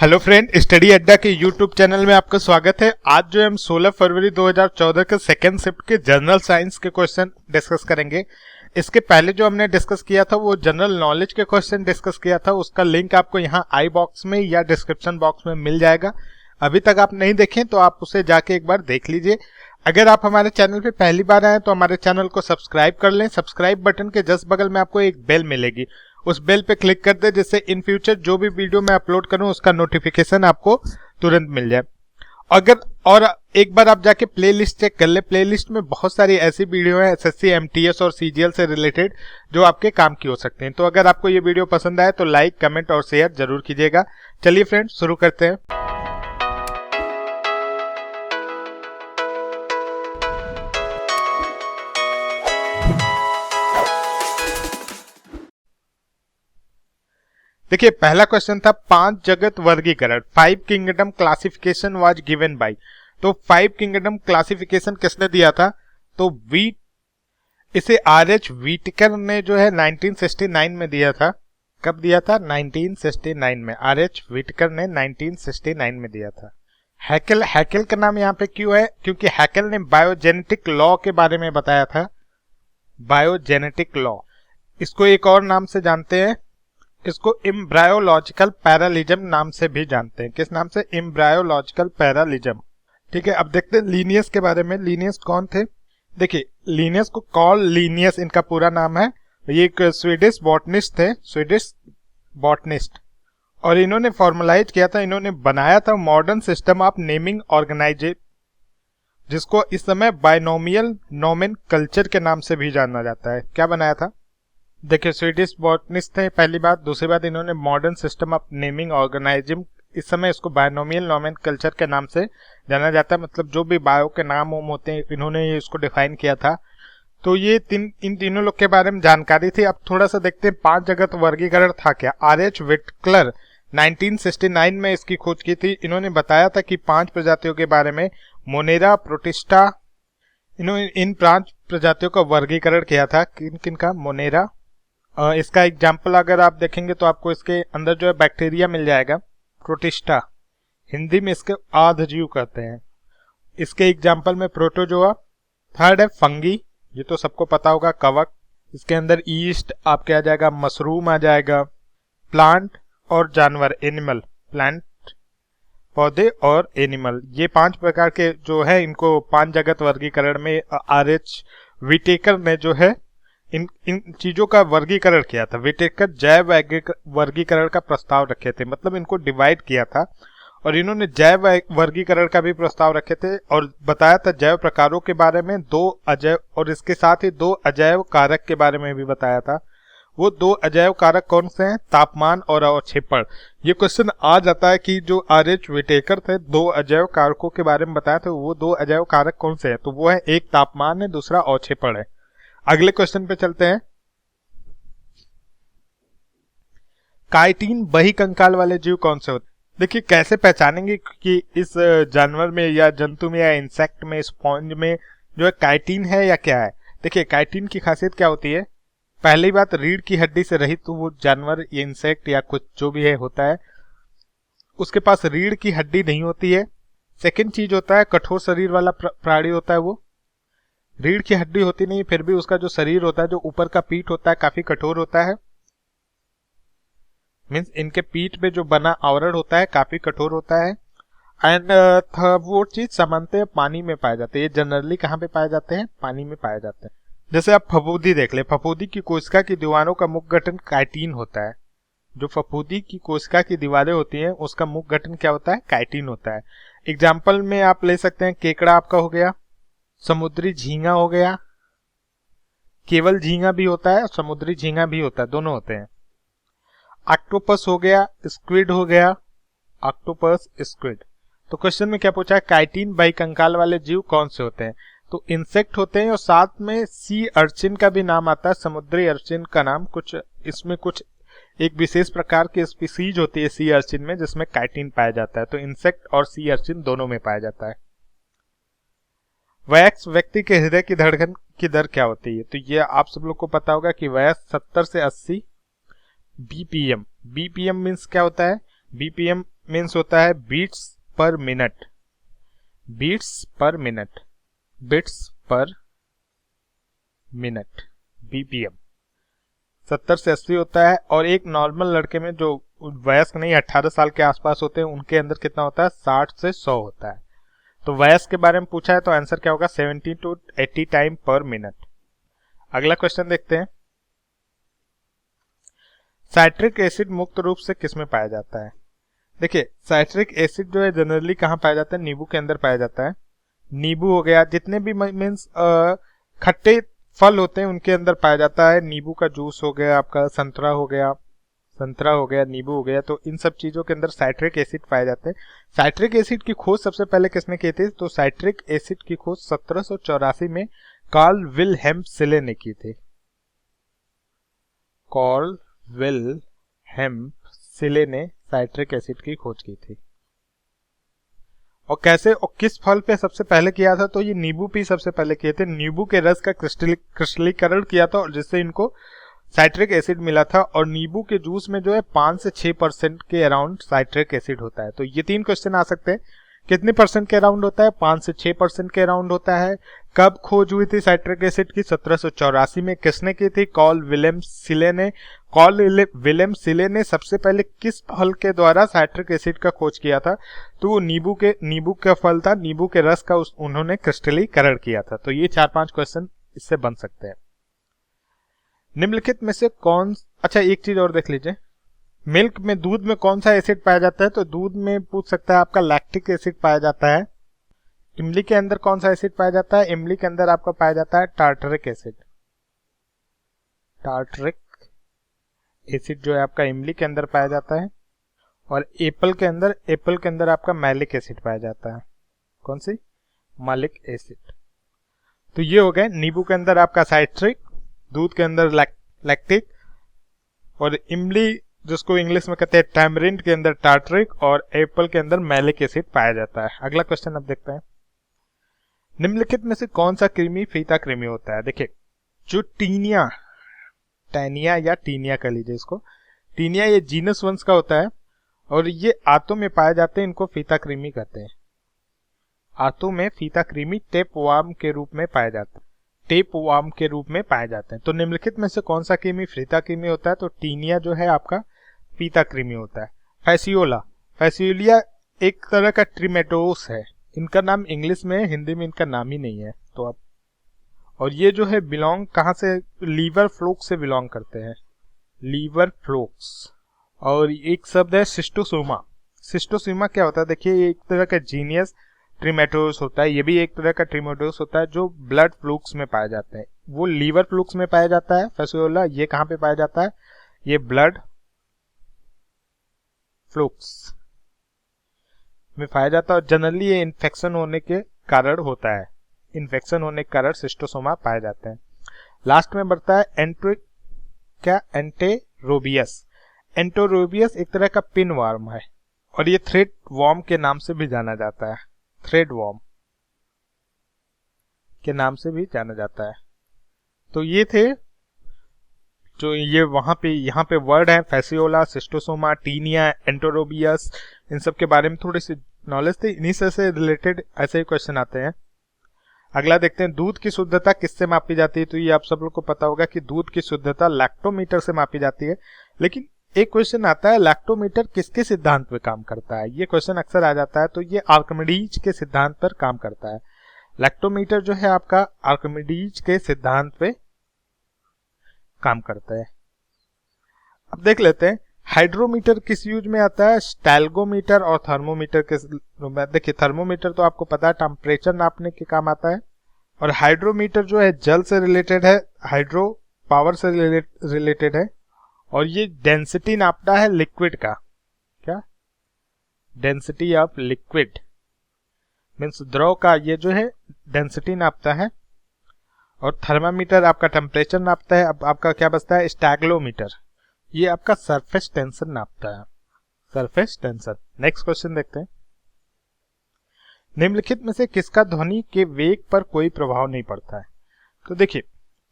Hello friend, study अड्डा के YouTube channel में आपका स्वागत है। आज जो हम 16 फरवरी 2014 के सेकेंड शिफ्ट के जनरल साइंस के क्वेश्चन डिस्कस करेंगे। इसके पहले जो हमने डिस्कस किया था वो जनरल नॉलेज के क्वेश्चन डिस्कस किया था। उसका लिंक आपको यहाँ आई बॉक्स में या डिस्क्रिप्शन बॉक्स में मिल जाएगा। अभी तक आप नहीं देखें तो आप उसे जाके एक बार देख लीजिए। अगर आप हमारे चैनल पे पहली बार आए तो हमारे चैनल को सब्सक्राइब कर लें। सब्सक्राइब बटन के जस्ट बगल में आपको एक बेल मिलेगी, उस बेल पे क्लिक कर दे जिससे इन फ्यूचर जो भी वीडियो मैं अपलोड करूं उसका नोटिफिकेशन आपको तुरंत मिल जाए। अगर और एक बार आप जाके प्लेलिस्ट चेक कर ले, प्लेलिस्ट में बहुत सारी ऐसी वीडियो है एसएससी, एमटीएस और सीजीएल से रिलेटेड जो आपके काम की हो सकते हैं। तो अगर आपको ये वीडियो पसंद आए तो लाइक, कमेंट और शेयर जरूर कीजिएगा। चलिए फ्रेंड्स, शुरू करते हैं। देखिए, पहला क्वेश्चन था 5 जगत वर्गीकरण, 5 kingdom classification was given by. तो 5 किंगडम क्लासिफिकेशन किसने दिया था? तो इसे आर.एच. व्हिटेकर ने जो है 1969 में दिया था। कब दिया था? 1969 में। आर.एच. व्हिटेकर ने 1969 में दिया था। हैकेल का नाम यहाँ पे क्यों है? क्योंकि हैकेल ने बायोजेनेटिक लॉ के बारे में बताया था। बायोजेनेटिक लॉ, इसको एक और नाम से जानते हैं, इसको एम्ब्रायोलॉजिकल पैरालिज्म नाम से भी जानते हैं। किस नाम से? एम्ब्रायोलॉजिकल पैरालिज्म। ठीक है, अब देखते हैं लिनियस के बारे में। लिनियस कौन थे? देखिए, लिनियस को कार्ल लिनियस इनका पूरा नाम है। ये एक स्वीडिश बॉटनिस्ट थे, स्वीडिश बॉटनिस्ट, और इन्होंने फॉर्मुलाइज किया था, इन्होंने बनाया था modern system of naming organization, जिसको इस समय बायनोमियल नोमेनकल्चर के नाम से भी जाना जाता है। क्या बनाया था? देखिए, स्वीडिश बॉटनिस्ट थे, पहली बात। दूसरी बात, इन्होंने modern system of naming organism, इस समय इसको बायनोमियल नोमेनकल्चर के नाम से जाना जाता है। मतलब जो भी बायो के नाम होते हैं, इन्होंने इसको डिफाइन किया था। तो ये इन तीनों लोग के बारे में जानकारी थी। अब थोड़ा सा देखते हैं 5 जगत वर्गीकरण था क्या। आर.एच. व्हिटेकर 1969 में इसकी खोज की थी। इन्होंने बताया था कि 5 प्रजातियों के बारे में, मोनेरा, प्रोटिस्टा, इन्होंने इन 5 प्रजातियों का वर्गीकरण किया था। किन किन का? मोनेरा। इसका एग्जाम्पल अगर आप देखेंगे तो आपको इसके अंदर जो है बैक्टीरिया मिल जाएगा, प्रोटिस्टा। हिंदी में इसके आधजीव कहते हैं। इसके एग्जाम्पल में प्रोटोजोआ। थर्ड है फंगी, ये तो सबको पता होगा, कवक। इसके अंदर ईस्ट आपके आ जाएगा, मशरूम आ जाएगा। प्लांट और जानवर, एनिमल, प्लांट पौधे और एनिमल, ये 5 प्रकार के जो है, इनको 5 जगत वर्गीकरण में आर.एच. व्हिटेकर ने जो है इन चीजों का वर्गीकरण किया था। व्हिटेकर जैव वर्गीकरण का प्रस्ताव रखे थे, मतलब इनको डिवाइड किया था। और इन्होंने जैव वर्गीकरण का भी प्रस्ताव रखे थे और बताया था जैव प्रकारों के बारे में, 2 अजैव, और इसके साथ ही 2 अजैव कारक के बारे में भी बताया था। वो 2 अजैव कारक कौन से हैं? तापमान और अवक्षेपण। ये क्वेश्चन आ जाता है कि जो आर.एच. व्हिटेकर थे 2 अजैव कारकों के बारे में बताया था, वो 2 अजैव कारक कौन से हैं? तो वो है, एक तापमान है, दूसरा अवक्षेपण है। अगले क्वेश्चन पे चलते हैं। काइटिन बहिकंकाल वाले जीव कौन से होते हैं? देखिए, कैसे पहचानेंगे कि इस जानवर में या जंतु में या इंसेक्ट में, स्पॉन्ज में जो है काइटिन है या क्या है। देखिए, काइटिन की खासियत क्या होती है? पहली बात, रीढ़ की हड्डी से रहित तो वो जानवर या इंसेक्ट या कुछ जो भी है होता है, उसके पास रीढ़ की हड्डी नहीं होती है। सेकेंड चीज होता है, कठोर शरीर वाला प्राणी होता है। वो रीढ़ की हड्डी होती नहीं, फिर भी उसका जो शरीर होता है, जो ऊपर का पीठ होता है, काफी कठोर होता है। मीन्स इनके पीठ पे जो बना आवरण होता है काफी कठोर होता है। एंड वो चीज सामान्यतः पानी में पाए जाते हैं। ये जनरली कहाँ पे पाए जाते हैं? पानी में पाए जाते हैं। जैसे आप फफूंदी देख ले, फफूंदी की कोशिका की दीवारों का मुख्य गठन काइटिन होता है। जो फफूंदी की कोशिका की दीवारें होती हैं उसका मुख्य गठन क्या होता है? काइटिन होता है। एग्जाम्पल में आप ले सकते हैं, केकड़ा आपका हो गया, समुद्री झींगा हो गया, केवल झींगा भी होता है, समुद्री झींगा भी होता है, दोनों होते हैं। ऑक्टोपस हो गया, स्क्विड हो गया, ऑक्टोपस, स्क्विड। तो क्वेश्चन में क्या पूछा है? काइटिन बहिकंकाल वाले जीव कौन से होते हैं? तो इंसेक्ट होते हैं, और साथ में सी अर्चिन का भी नाम आता है, समुद्री अर्चिन का नाम। कुछ इसमें कुछ एक विशेष प्रकार की स्पीसीज होती है सी अर्चिन में, जिसमें काइटिन पाया जाता है। तो इंसेक्ट और सी अर्चिन दोनों में पाया जाता है। वयस्क व्यक्ति के हृदय की धड़कन की दर क्या होती है? तो ये आप सब लोग को पता होगा कि वयस्क 70 से 80 बीपीएम। बीपीएम मीन्स क्या होता है? बीपीएम मीन्स होता है beats per minute, beats per minute, bits per minute, BPM. 70 से 80 होता है, और एक नॉर्मल लड़के में जो वयस्क नहीं 18 साल के आसपास होते हैं उनके अंदर कितना होता है, 60 से 100 होता है। तो वयस्क के बारे में पूछा है तो आंसर क्या होगा, 70 to 80 टाइम पर मिनट। अगला क्वेश्चन देखते हैं, साइट्रिक एसिड मुक्त रूप से किसमें पाया जाता है। देखिए साइट्रिक एसिड जो है जनरली कहाँ पाया जाता है, नींबू के अंदर पाया जाता है। नींबू हो गया, जितने भी मीन्स खट्टे फल होते हैं उनके अंदर पाया जाता है। नींबू का जूस हो गया, आपका संतरा हो गया, नींबू हो गया, तो इन सब चीजों के अंदर साइट्रिक एसिड पाए जाते हैं। साइट्रिक एसिड की खोज सबसे पहले किसने की थी, तो साइट्रिक एसिड की खोज 1784 में कार्ल विल्हेम सिले ने की थी। कार्ल विल्हेम सिले ने साइट्रिक एसिड की खोज की थी। और कैसे और किस फल पे सबसे पहले किया था, तो ये नींबू पे सबसे पहले किए थे। नींबू के रस का क्रिस्टलीकरण किया था और जिससे इनको साइट्रिक एसिड मिला था। और नींबू के जूस में जो है 5 से 6% के अराउंड साइट्रिक एसिड होता है। तो ये 3 क्वेश्चन आ सकते हैं, कितने परसेंट के अराउंड होता है, 5 से 6% के अराउंड होता है। कब खोज हुई थी साइट्रिक एसिड की, 1784 में। किसने की थी, कार्ल विलियम सिले ने। कार्ल विलियम सिले ने सबसे पहले किस फल के द्वारा साइट्रिक एसिड का खोज किया था, तो वो नींबू का फल था, नींबू के रस का उन्होंने क्रिस्टलीकरण किया था। तो ये 4-5 क्वेश्चन इससे बन सकते हैं। निम्नलिखित में से कौन, अच्छा एक चीज और देख लीजिए, मिल्क में, दूध में कौन सा एसिड पाया जाता है, तो दूध में पूछ सकता है आपका लैक्टिक एसिड पाया जाता है। इमली के अंदर कौन सा एसिड पाया जाता है, इमली के अंदर आपका पाया जाता है टार्टरिक एसिड। टार्टरिक एसिड जो है आपका इमली के अंदर पाया जाता है। और एप्पल के अंदर आपका मैलिक एसिड पाया जाता है। कौन सी, मैलिक एसिड। तो ये हो गए, नींबू के अंदर आपका साइट्रिक, दूध के अंदर लैक्टिक, और इमली जिसको इंग्लिश में कहते हैं टैमरिंड के अंदर टार्टरिक, और एप्पल के अंदर मैलिक एसिड पाया जाता है। अगला क्वेश्चन अब देखते हैं, निम्नलिखित में से कौन सा कृमि फीता कृमि होता है। देखिए जो टैनिया या टीनिया कह लीजिए इसको, टीनिया ये जीनस वंश का होता है और ये आंतों में पाए जाते हैं, इनको फीता कृमि कहते हैं। आंतों में फीता कृमि टेपवार्म के रूप में पाए जाते हैं, टेपवार्म के रूप में पाए जाते हैं। तो निम्नलिखित में से कौन सा कृमि फीता कृमि होता है, तो टीनिया जो है आपका फीता कृमि होता है। फैसियोलिया एक तरह का ट्रिमेटोस है, इनका नाम इंग्लिश में है, हिंदी में इनका नाम ही नहीं है। तो आप, और ये जो है बिलोंग कहाँ से, लीवर फ्लोक्स से बिलोंग करते हैं, लीवर फ्लोक्स। और एक शब्द है सिस्टोसोमा। सिस्टोसोमा क्या होता है, देखिए एक तरह का जीनियस ट्रिमेटोस होता है, ये भी एक तरह का ट्रिमेटोस होता है जो ब्लड फ्लूक्स में पाए जाते हैं। वो लीवर फ्लूक्स में पाया जाता है फैसियोला, ये कहाँ पे पाया जाता है, ये ब्लड फ्लूक्स में पाया जाता है। और जनरली ये इन्फेक्शन होने के कारण होता है, इन्फेक्शन होने के कारण सिस्टोसोमा पाए जाते हैं। लास्ट में बढ़ता है एंटेरोबियस। एंटेरोबियस एक तरह का पिन वार्म है और ये थ्रेड वॉर्म के नाम से भी जाना जाता है, थ्रेड वॉर्म के नाम से भी जाना जाता है। तो ये थे जो ये यहाँ पे वर्ड है, फैसियोला, सिस्टोसोमा, टीनिया, एंटेरोबियस, इन सब के बारे में थोड़ी सी नॉलेज थी। इन्हीं से रिलेटेड ऐसे ही क्वेश्चन आते हैं। अगला देखते हैं, दूध की शुद्धता किससे मापी जाती है। तो ये आप सब लोग को पता होगा कि दूध की शुद्धता लैक्टोमीटर से मापी जाती है। लेकिन एक क्वेश्चन आता है, लैक्टोमीटर किसके सिद्धांत पे काम करता है, ये क्वेश्चन अक्सर आ जाता है। तो ये आर्किमिडीज के सिद्धांत पर काम करता है। लैक्टोमीटर जो है आपका आर्किमिडीज के सिद्धांत पे काम करता है। अब देख लेते हैं हाइड्रोमीटर किस यूज में आता है, स्टैल्गोमीटर और थर्मोमीटर के। देखिए थर्मोमीटर तो आपको पता है टेम्परेचर नापने के काम आता है, और हाइड्रोमीटर जो है जल से रिलेटेड है, हाइड्रो पावर से रिलेटेड है, और ये डेंसिटी नापता है लिक्विड का। क्या, डेंसिटी ऑफ लिक्विड मीन्स द्रव का, ये जो है डेंसिटी नापता है। और थर्मामीटर आपका टेम्परेचर नापता है। अब आपका क्या बचता है, स्टैग्लोमीटर, ये आपका सरफेस टेंशन नापता है, सरफेस टेंशन। नेक्स्ट क्वेश्चन देखते हैं, निम्नलिखित में से किसका ध्वनि के वेग पर कोई प्रभाव नहीं पड़ता है। तो देखिए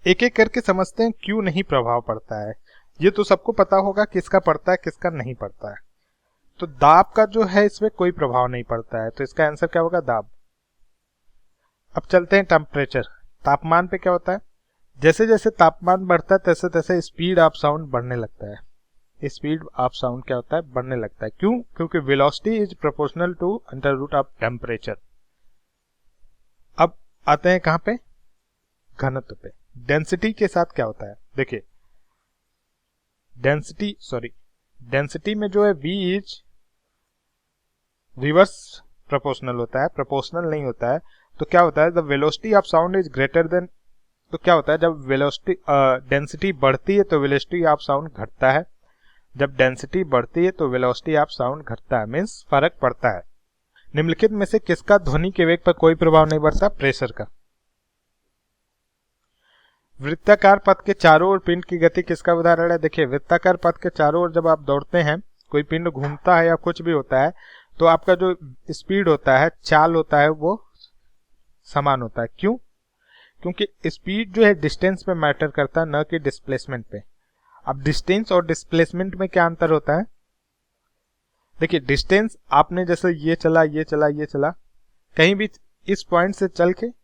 एक एक करके समझते हैं क्यों नहीं प्रभाव पड़ता है। ये तो सबको पता होगा किसका पड़ता है किसका नहीं पड़ता है। तो दाब का जो है इसमें कोई प्रभाव नहीं पड़ता है, तो इसका आंसर क्या होगा, दाब। अब चलते हैं टेम्परेचर। तापमान पे क्या होता है, जैसे जैसे तापमान बढ़ता है तैसे तैसे स्पीड ऑफ साउंड बढ़ने लगता है। स्पीड ऑफ साउंड क्या होता है, बढ़ने लगता है। क्यों, क्योंकि velocity is proportional to under root of temperature. अब आते हैं कहां पे, घनत्व पे। डेंसिटी के साथ क्या होता है, देखिए डेंसिटी में जो है V इज रिवर्स प्रोपोर्शनल होता है, प्रोपोर्शनल नहीं होता है। तो क्या होता है, the velocity of sound is greater than, तो क्या होता है जब वेलोसिटी डेंसिटी बढ़ती है तो वेलोसिटी ऑफ साउंड घटता है, जब डेंसिटी बढ़ती है तो वेलोसिटी ऑफ साउंड घटता है, मीन्स फर्क पड़ता है। निम्नलिखित में से किसका ध्वनि के वेग पर कोई प्रभाव नहीं पड़ता, प्रेशर का। वृत्ताकार पथ के चारों ओर पिंड की गति किसका उदाहरण है, देखिए वृत्ताकार पथ के चारों ओर जब आप दौड़ते हैं, कोई पिंड घूमता है या कुछ भी होता है, तो आपका जो स्पीड होता है, चाल होता है, वो समान होता है। क्यों, क्योंकि स्पीड जो है डिस्टेंस पे मैटर करता है, न कि डिस्प्लेसमेंट पे। अब डिस्टेंस और डिस्प्लेसमेंट में क्या अंतर होता है, देखिए डिस्टेंस आपने जैसे ये चला ये चला ये चला, कहीं भी इस पॉइंट से चल के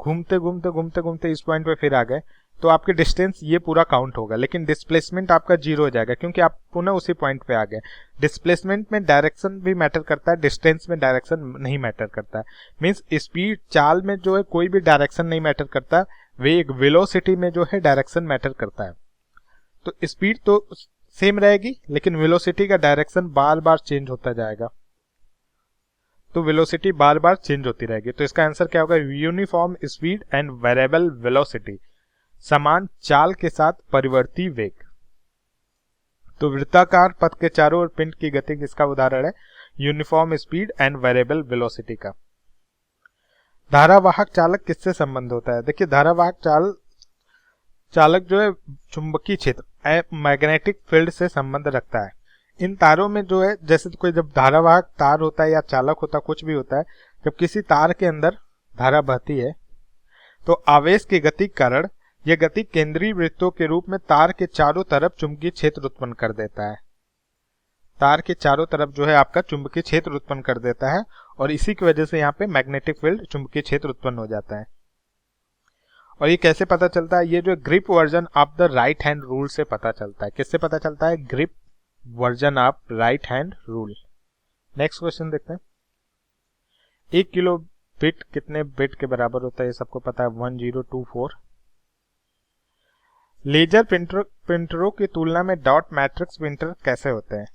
घूमते घूमते घूमते घूमते इस पॉइंट पे फिर आ गए, तो आपके डिस्टेंस ये पूरा काउंट होगा, लेकिन डिस्प्लेसमेंट आपका जीरो हो जाएगा क्योंकि आप पुनः उसी पॉइंट पे आ गए। डिस्प्लेसमेंट में डायरेक्शन भी मैटर करता है, डिस्टेंस में डायरेक्शन नहीं मैटर करता है। मींस स्पीड चाल में जो है कोई भी डायरेक्शन नहीं मैटर करता, वे एक वेलोसिटी में जो है डायरेक्शन मैटर करता है। तो स्पीड तो सेम रहेगी लेकिन वेलोसिटी का डायरेक्शन बार बार चेंज होता जाएगा, तो वेलोसिटी बार बार चेंज होती रहेगी। तो इसका आंसर क्या होगा, uniform speed and variable velocity, समान चाल के साथ परिवर्ती वेग। तो वृत्ताकार पथ के चारों ओर पिंड की गति किसका उदाहरण है, uniform speed and variable velocity का। धारावाहक चालक किससे संबंध होता है, देखिए धारावाहक चालक जो है चुंबकीय क्षेत्र मैग्नेटिक फील्ड से संबंध रखता है। इन तारों में जो है, जैसे कोई जब धारावाहक तार होता है या चालक होता है, कुछ भी होता है, जब किसी तार के अंदर धारा बहती है तो आवेश की गति के कारण यह गति केंद्रीय वृत्तों के रूप में तार के चारों तरफ चुंबकीय क्षेत्र उत्पन्न कर देता है। तार के चारों तरफ जो है आपका चुंबकीय क्षेत्र उत्पन्न कर देता है और इसी की वजह से यहाँ पे मैग्नेटिक फील्ड चुंबकीय क्षेत्र उत्पन्न हो जाता है। और ये कैसे पता चलता है, ये जो grip version of the right hand rule से पता चलता है। किससे पता चलता है, grip version of right hand rule. Next question देखते हैं। 1 किलो बिट कितने बिट के बराबर होता है, ये सबको पता है, 1024। लेजर प्रिंटरों की तुलना में डॉट मैट्रिक्स प्रिंटर कैसे होते हैं,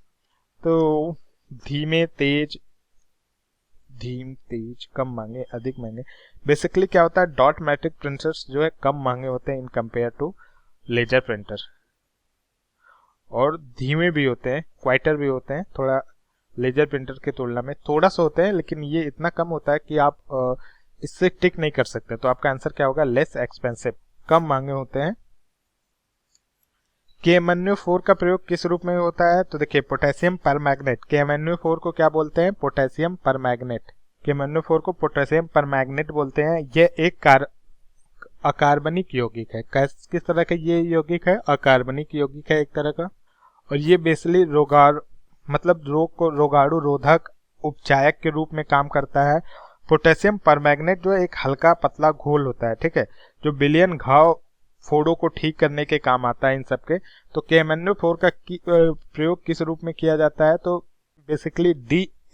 तो धीमे तेज, कम महंगे, अधिक महंगे। बेसिकली क्या होता है, डॉट मैट्रिक प्रिंटर्स जो है कम महंगे होते हैं in compare to laser printer, और धीमे भी होते हैं, क्वाइटर भी होते हैं, थोड़ा लेजर प्रिंटर की तुलना में थोड़ा सा होते हैं, लेकिन ये इतना कम होता है कि आप इससे टिक नहीं कर सकते। तो आपका आंसर क्या होगा, लेस एक्सपेंसिव, कम महंगे होते हैं। KMnO4 का प्रयोग किस रूप में होता है, तो देखिए पोटेशियम परमैग्नेट। KMnO4 को क्या बोलते हैं, पोटेशियम परमैग्नेट। KMnO4 को पोटेशियम परमैग्नेट बोलते हैं। यह एक अकार्बनिक यौगिक है। किस तरह का ये यौगिक है, अकार्बनिक यौगिक है एक तरह का, और ये बेसिकली रोगाणु रोधक उपचायक के रूप में काम करता है। पोटेशियम परमैग्नेट जो है एक हल्का पतला घोल होता है, ठीक है, जो बिलियन घाव फोड़ों को ठीक करने के काम आता है इन सब के। तो KMnO4 का प्रयोग किस रूप में किया जाता है, तो बेसिकली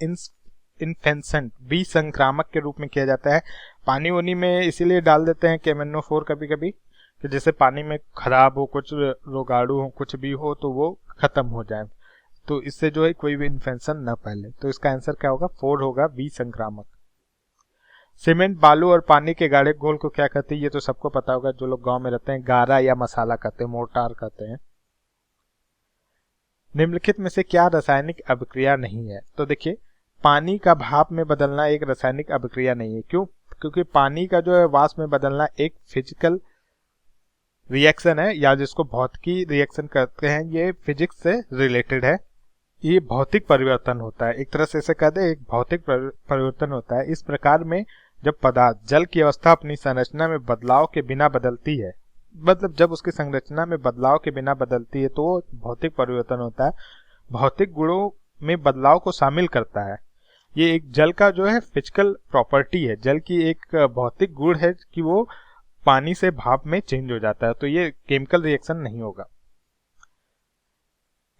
इन्फेंसेंट, विसंक्रामक के रूप में किया जाता है। पानी वानी में इसीलिए डाल देते हैं KMnO4 कभी कभी कि जैसे पानी में खराब हो, कुछ रोगाणु हो, कुछ भी हो तो वो खत्म हो जाए, तो इससे जो है कोई भी इन्फेक्शन न फैले। तो इसका आंसर क्या होगा, 4 होगा, विसंक्रामक। सीमेंट, बालू और पानी के गाढ़े घोल को क्या कहते हैं, ये तो सबको पता होगा, जो लोग गांव में रहते हैं, गारा या मसाला कहते हैं, मोर्टार कहते हैं। निम्नलिखित में से क्या रासायनिक अभिक्रिया नहीं है, तो देखिए पानी का भाप में बदलना एक रासायनिक अभिक्रिया नहीं है। क्यों, क्योंकि पानी का जो है वाष्प में बदलना एक फिजिकल रिएक्शन है, या जिसको भौतिकी रिएक्शन कहते हैं, ये फिजिक्स से रिलेटेड है। ये भौतिक परिवर्तन होता है, एक तरह से इसे कह दे, एक भौतिक परिवर्तन होता है। इस प्रकार में जब पदार्थ जल की अवस्था अपनी संरचना में बदलाव के बिना बदलती है, मतलब जब उसकी संरचना में बदलाव के बिना बदलती है, तो वो भौतिक परिवर्तन होता है। भौतिक गुणों में बदलाव को शामिल करता है। ये एक जल का जो है फिजिकल प्रॉपर्टी है, जल की एक भौतिक गुण है कि वो पानी से भाप में चेंज हो जाता है, तो ये केमिकल रिएक्शन नहीं होगा।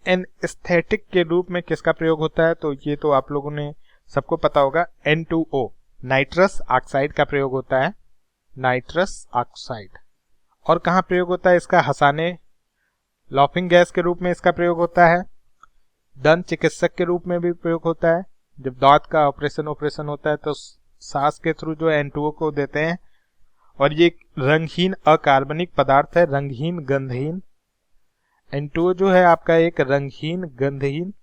एनेस्थेटिक के रूप में किसका प्रयोग होता है, तो ये तो आप लोगों ने सबको पता होगा, N2O नाइट्रस ऑक्साइड का प्रयोग होता है, नाइट्रस ऑक्साइड। और कहाँ प्रयोग होता है इसका, हंसाने लॉफिंग गैस के रूप में इसका प्रयोग होता है, दंत चिकित्सक के रूप में भी प्रयोग होता है, जब दांत का ऑपरेशन होता है तो सांस के थ्रू जो N2O को देते हैं। और ये रंगहीन अकार्बनिक पदार्थ है, रंगहीन गंधहीन। N2O जो है आपका एक रंगहीन गंधहीन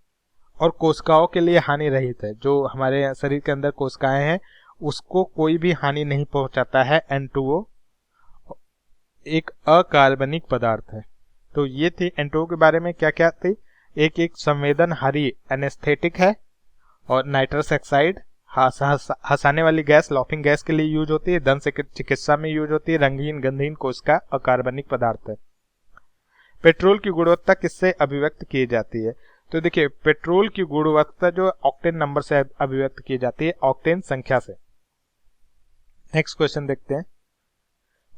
और कोशिकाओं के लिए हानि रहित है। जो हमारे शरीर के अंदर कोशिकाएं हैं उसको कोई भी हानि नहीं पहुंचाता है। N2O एक अकार्बनिक पदार्थ है। तो ये थी N2O के बारे में क्या क्या थी। एक संवेदनहारी एनेस्थेटिक है, और नाइट्रस ऑक्साइड हंसाने वाली गैस लॉफिंग गैस के लिए यूज होती है, दंत चिकित्सा में यूज होती है, रंगीन गंधहीन कोशिका अकार्बनिक पदार्थ है। पेट्रोल की गुणवत्ता किससे अभिव्यक्त की जाती है, तो देखिए पेट्रोल की गुणवत्ता जो ऑक्टेन नंबर से अभिव्यक्त की जाती है, ऑक्टेन संख्या से। नेक्स्ट क्वेश्चन देखते हैं,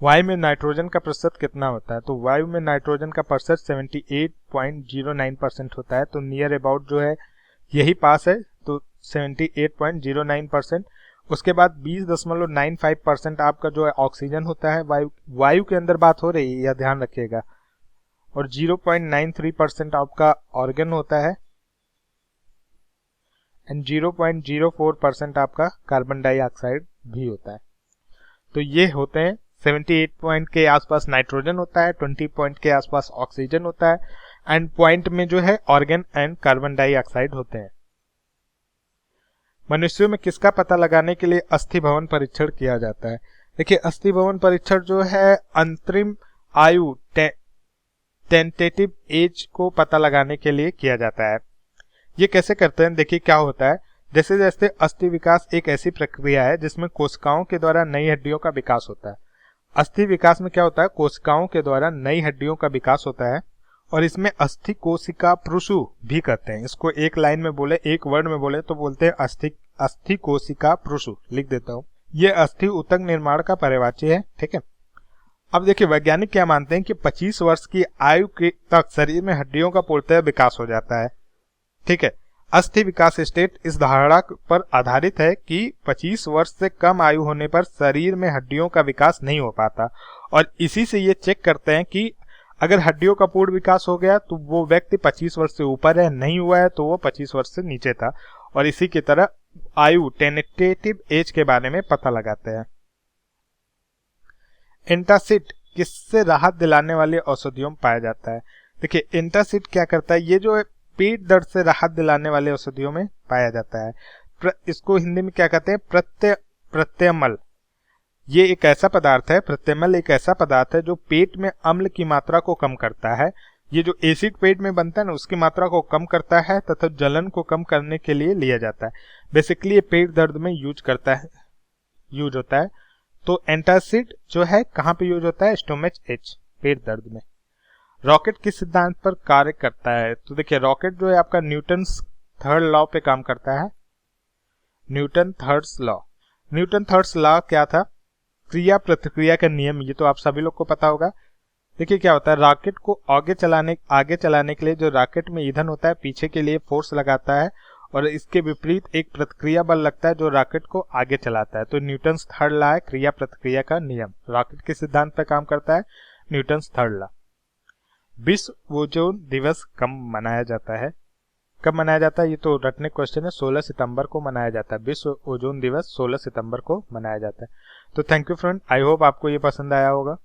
वायु में नाइट्रोजन का प्रतिशत कितना होता है, तो वायु में नाइट्रोजन का प्रतिशत 78.09% होता है। तो नियर अबाउट जो है यही पास है, तो 78.09%। उसके बाद 20.95% आपका जो है ऑक्सीजन होता है, वायु के अंदर बात हो रही है, यह ध्यान रखिएगा। और 0.93% आपका ऑर्गन होता है, एंड 0.04% आपका कार्बन डाइऑक्साइड भी होता है। तो ये होते हैं 78 पॉइंट के आसपास नाइट्रोजन होता है, 20 पॉइंट के आसपास ऑक्सीजन होता है, एंड पॉइंट में जो है ऑर्गन एंड कार्बन डाइऑक्साइड होते हैं। मनुष्यों में किसका पता लगाने के लिए अस्थि भवन परीक्षण किया जाता है, देखिए अस्थि भवन परीक्षण जो है अंतरिम आयु टेंटेटिव एज को पता लगाने के लिए किया जाता है। ये कैसे करते हैं, देखिए क्या होता है, जैसे जैसे अस्थि विकास एक ऐसी प्रक्रिया है जिसमें कोशिकाओं के द्वारा नई हड्डियों का विकास होता है। अस्थि विकास में क्या होता है, कोशिकाओं के द्वारा नई हड्डियों का विकास होता है, और इसमें अस्थि कोशिका प्रुषु भी कहते हैं। इसको एक लाइन में बोले, एक वर्ड में बोले तो बोलते हैं अस्थि कोशिका प्रुषु। लिख देता हूँ, ये अस्थि ऊतक निर्माण का पर्यायवाची है, ठीक है। अब देखिए वैज्ञानिक क्या मानते हैं कि 25 वर्ष की आयु के तक शरीर में हड्डियों का पूर्णतः विकास हो जाता है, ठीक है। अस्थि विकास स्टेट इस धारणा पर आधारित है कि 25 वर्ष से कम आयु होने पर शरीर में हड्डियों का विकास नहीं हो पाता, और इसी से ये चेक करते हैं कि अगर हड्डियों का पूर्ण विकास हो गया तो वो व्यक्ति 25 वर्ष से ऊपर है, नहीं हुआ है तो वो 25 वर्ष से नीचे था। और इसी की तरह आयु टेंटेटिव एज के बारे में पता लगाते हैं। एंटासिड किससे राहत दिलाने वाली औषधियों में पाया जाता है, देखिए एंटासिड क्या करता है, ये जो है पेट दर्द से राहत दिलाने वाले औषधियों में पाया जाता है। इसको हिंदी में क्या कहते हैं, प्रत्यमल। ये एक ऐसा पदार्थ है, प्रत्यमल एक ऐसा पदार्थ है जो पेट में अम्ल की मात्रा को कम करता है। ये जो एसिड पेट में बनता है ना, उसकी मात्रा को कम करता है तथा जलन को कम करने के लिए लिया जाता है। बेसिकली ये पेट दर्द में यूज होता है। तो एंटासिड जो है कहाँ पे यूज होता है, स्टोमच एच, पेट दर्द में। रॉकेट किस सिद्धांत पर कार्य करता है, तो देखिए रॉकेट जो है आपका न्यूटन्स थर्ड लॉ पे काम करता है। न्यूटन थर्ड्स लॉ क्या था, क्रिया प्रतिक्रिया का नियम, ये तो आप सभी लोग को पता होगा। देखिए क्या होता है, रॉकेट को आगे चलाने के लिए जो रॉकेट में ईंधन होता है पीछे के लिए फोर्स लगाता है, और इसके विपरीत एक प्रतिक्रिया बल लगता है जो रॉकेट को आगे चलाता है। तो न्यूटन्स थर्ड लॉ है क्रिया प्रतिक्रिया का नियम। रॉकेट के सिद्धांत पर काम करता है न्यूटन्स थर्ड लॉ। विश्व ओजोन दिवस कब मनाया जाता है, ये तो रटने क्वेश्चन है। 16 सितंबर को मनाया जाता है। विश्व ओजोन दिवस 16 सितंबर को मनाया जाता है। तो thank you friend, I hope आपको ये पसंद आया होगा।